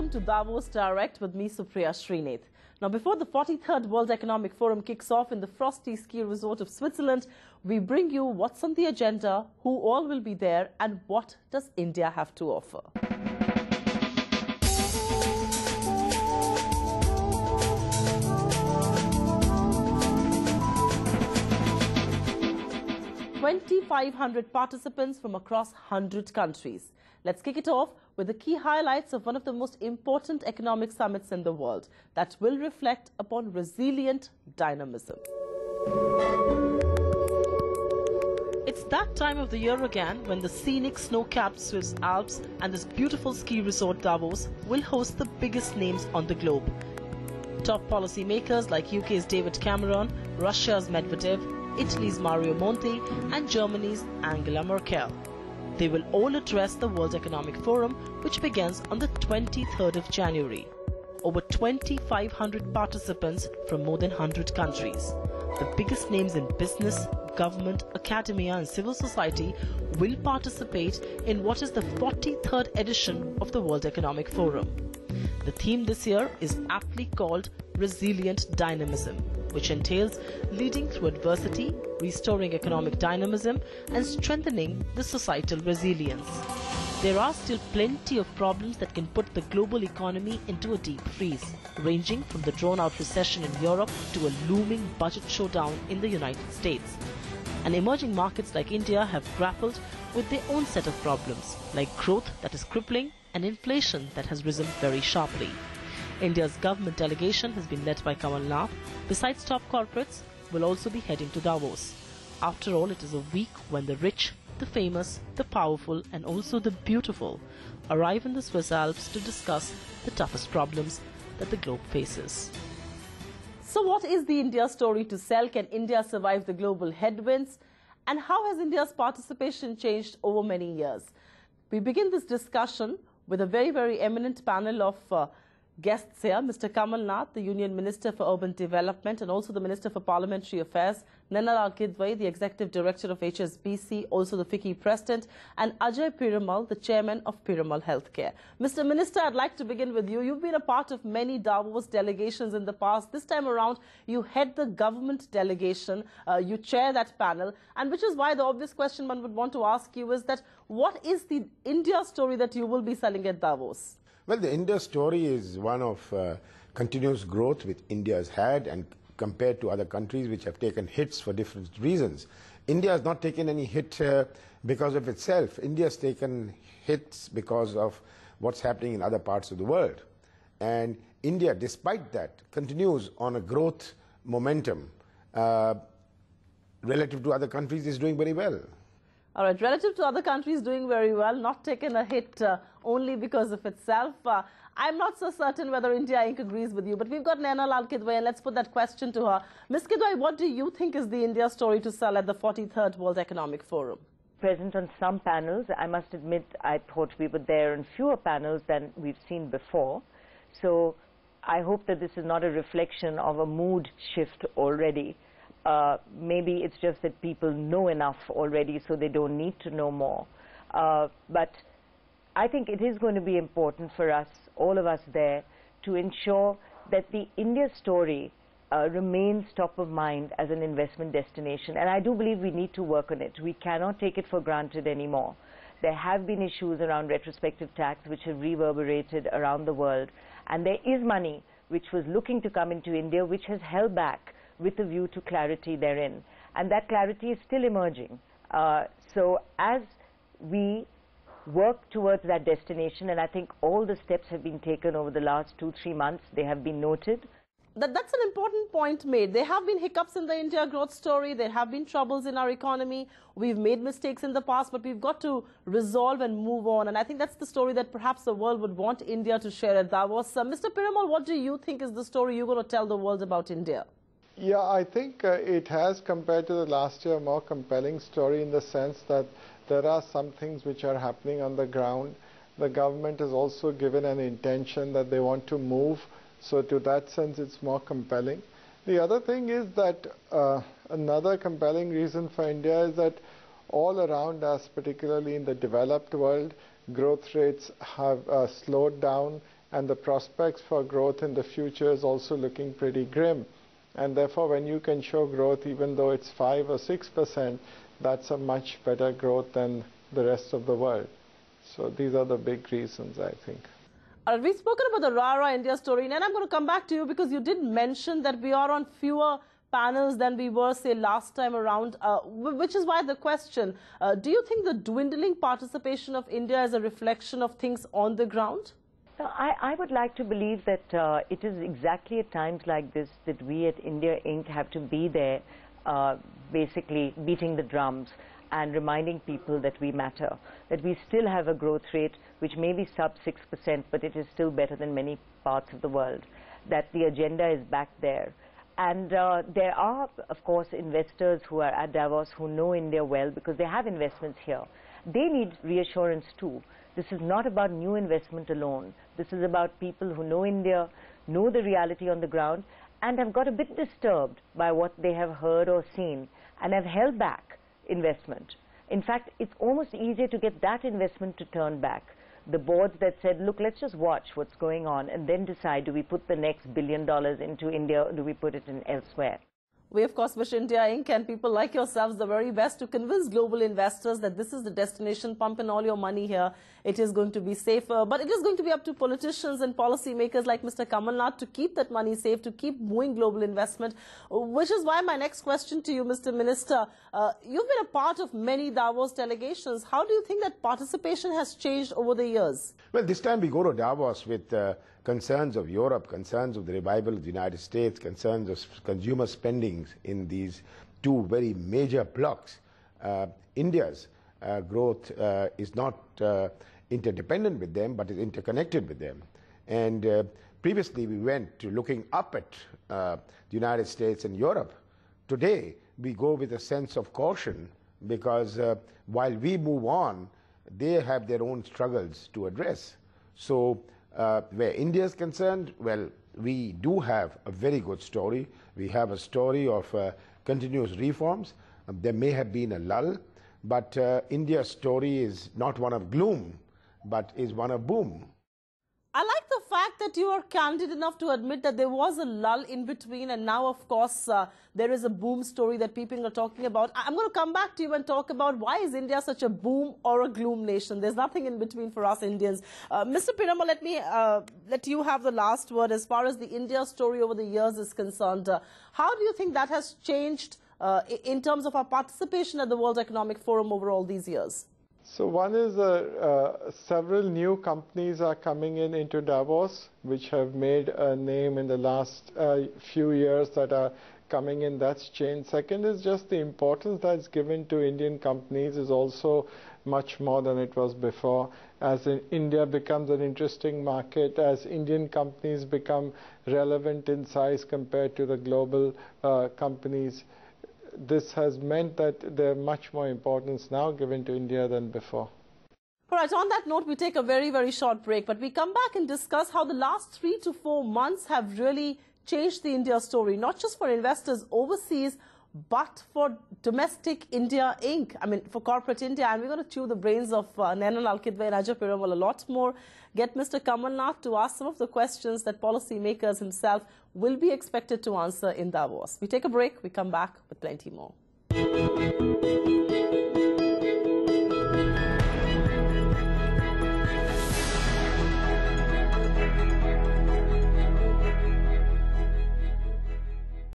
welcome to Davos Direct with me, Supriya Srinath. Now, before the 43rd World Economic Forum kicks off in the frosty ski resort of Switzerland, we bring you what's on the agenda, who all will be there, and what does India have to offer. "2,500 participants from across 100 countries. Let's kick it off with the key highlights of one of the most important economic summits in the world that will reflect upon resilient dynamism. It's that time of the year again when the scenic snow-capped Swiss Alps and this beautiful ski resort Davos will host the biggest names on the globe. Top policymakers like UK's David Cameron, Russia's Medvedev, Italy's Mario Monti and Germany's Angela Merkel. They will all address the World Economic Forum, which begins on the 23rd of January. Over 2,500 participants from more than 100 countries. The biggest names in business, government, academia and civil society will participate in what is the 43rd edition of the World Economic Forum. The theme this year is aptly called Resilient Dynamism, which entails leading through adversity, restoring economic dynamism and strengthening the societal resilience. There are still plenty of problems that can put the global economy into a deep freeze, ranging from the drawn-out recession in Europe to a looming budget showdown in the United States. And emerging markets like India have grappled with their own set of problems, like growth that is crippling and inflation that has risen very sharply. India's government delegation has been led by Kamal Nath. Besides top corporates, will also be heading to Davos. After all, it is a week when the rich, the famous, the powerful and also the beautiful arrive in the Swiss Alps to discuss the toughest problems that the globe faces. So what is the India story to sell? Can India survive the global headwinds? And how has India's participation changed over many years? We begin this discussion with a very eminent panel of guests here, Mr. Kamal Nath, the Union Minister for Urban Development and also the Minister for Parliamentary Affairs, Naina Lal Kidwai, the Executive Director of HSBC, also the FICCI President, and Ajay Piramal, the Chairman of Piramal Healthcare. Mr. Minister, I'd like to begin with you. You've been a part of many Davos delegations in the past. This time around, you head the government delegation, you chair that panel, and which is why the obvious question one would want to ask you is that what is the India story that you will be selling at Davos? Well, the India story is one of continuous growth which India has had, and compared to other countries which have taken hits for different reasons. India has not taken any hit because of itself. India has taken hits because of what's happening in other parts of the world. And India, despite that, continues on a growth momentum relative to other countries is doing very well. All right, relative to other countries doing very well, not taken a hit only because of itself. I'm not so certain whether India Inc. agrees with you, but we've got Naina Lal Kidwai, and let's put that question to her. Ms. Kidwai, what do you think is the India story to sell at the 43rd World Economic Forum? Present on some panels. I must admit, I thought we were there on fewer panels than we've seen before. So I hope that this is not a reflection of a mood shift already. Maybe it's just that people know enough already, so they don't need to know more. But I think it is going to be important for us, all of us there, to ensure that the India story remains top of mind as an investment destination. And I do believe we need to work on it. We cannot take it for granted anymore. There have been issues around retrospective tax which have reverberated around the world. And there is money which was looking to come into India which has held back with a view to clarity therein. And that clarity is still emerging. So as we work towards that destination, and I think all the steps have been taken over the last 2-3 months, they have been noted. That's an important point made. There have been hiccups in the India growth story. There have been troubles in our economy. We've made mistakes in the past, but we've got to resolve and move on. And I think that's the story that perhaps the world would want India to share at Davos. Mr. Piramal, what do you think is the story you're going to tell the world about India? Yeah, I think it has, compared to the last year, a more compelling story in the sense that there are some things which are happening on the ground. The government has also given an intention that they want to move. So to that sense, it's more compelling. The other thing is that another compelling reason for India is that all around us, particularly in the developed world, growth rates have slowed down and the prospects for growth in the future is also looking pretty grim. And therefore, when you can show growth, even though it's 5 or 6%, that's a much better growth than the rest of the world. So these are the big reasons, I think. We've spoken about the RARA India story, and I'm going to come back to you because you did mention that we are on fewer panels than we were, say, last time around, which is why the question, do you think the dwindling participation of India is a reflection of things on the ground? I would like to believe that it is exactly at times like this that we at India Inc. have to be there, basically beating the drums and reminding people that we matter, that we still have a growth rate which may be sub 6%, but it is still better than many parts of the world, that the agenda is back there. And there are, of course, investors who are at Davos who know India well because they have investments here. They need reassurance too. This is not about new investment alone. This is about people who know India, know the reality on the ground, and have got a bit disturbed by what they have heard or seen and have held back investment. In fact, it's almost easier to get that investment to turn back. The boards that said, look, let's just watch what's going on and then decide, do we put the next $1 billion into India or do we put it in elsewhere? We, of course, wish India Inc. and people like yourselves the very best to convince global investors that this is the destination. Pump in all your money here. It is going to be safer. But it is going to be up to politicians and policymakers like Mr. Kamal Nath to keep that money safe, to keep moving global investment, which is why my next question to you, Mr. Minister, you've been a part of many Davos delegations. How do you think that participation has changed over the years? Well, this time we go to Davos with concerns of Europe, concerns of the revival of the United States, concerns of consumer spendings in these two very major blocks. India's growth is not interdependent with them, but is interconnected with them. And previously we went to looking up at the United States and Europe. Today we go with a sense of caution because while we move on, they have their own struggles to address. So where India is concerned, well, we do have a very good story. We have a story of continuous reforms. There may have been a lull, but India's story is not one of gloom, but is one of boom. I like the fact that you are candid enough to admit that there was a lull in between, and now, of course, there is a boom story that people are talking about. I'm going to come back to you and talk about why is India such a boom or a gloom nation. There's nothing in between for us Indians. Mr. Piramal, let you have the last word as far as the India story over the years is concerned. How do you think that has changed in terms of our participation at the World Economic Forum over all these years? So one is several new companies are coming into Davos, which have made a name in the last few years that are coming in. That's changed. Second is just the importance that's given to Indian companies is also much more than it was before. As India becomes an interesting market, as Indian companies become relevant in size compared to the global companies, this has meant that there's much more importance now given to India than before. All right, on that note, we take a very, very short break, but we come back and discuss how the last 3 to 4 months have really changed the India story, not just for investors overseas, but for domestic India Inc. I mean, for corporate India. And we're going to chew the brains of Naina Nalkidwai and Ajay Piramal a lot more. Get Mr. Kamal Nath to ask some of the questions that policymakers himself will be expected to answer in Davos. We take a break. We come back with plenty more.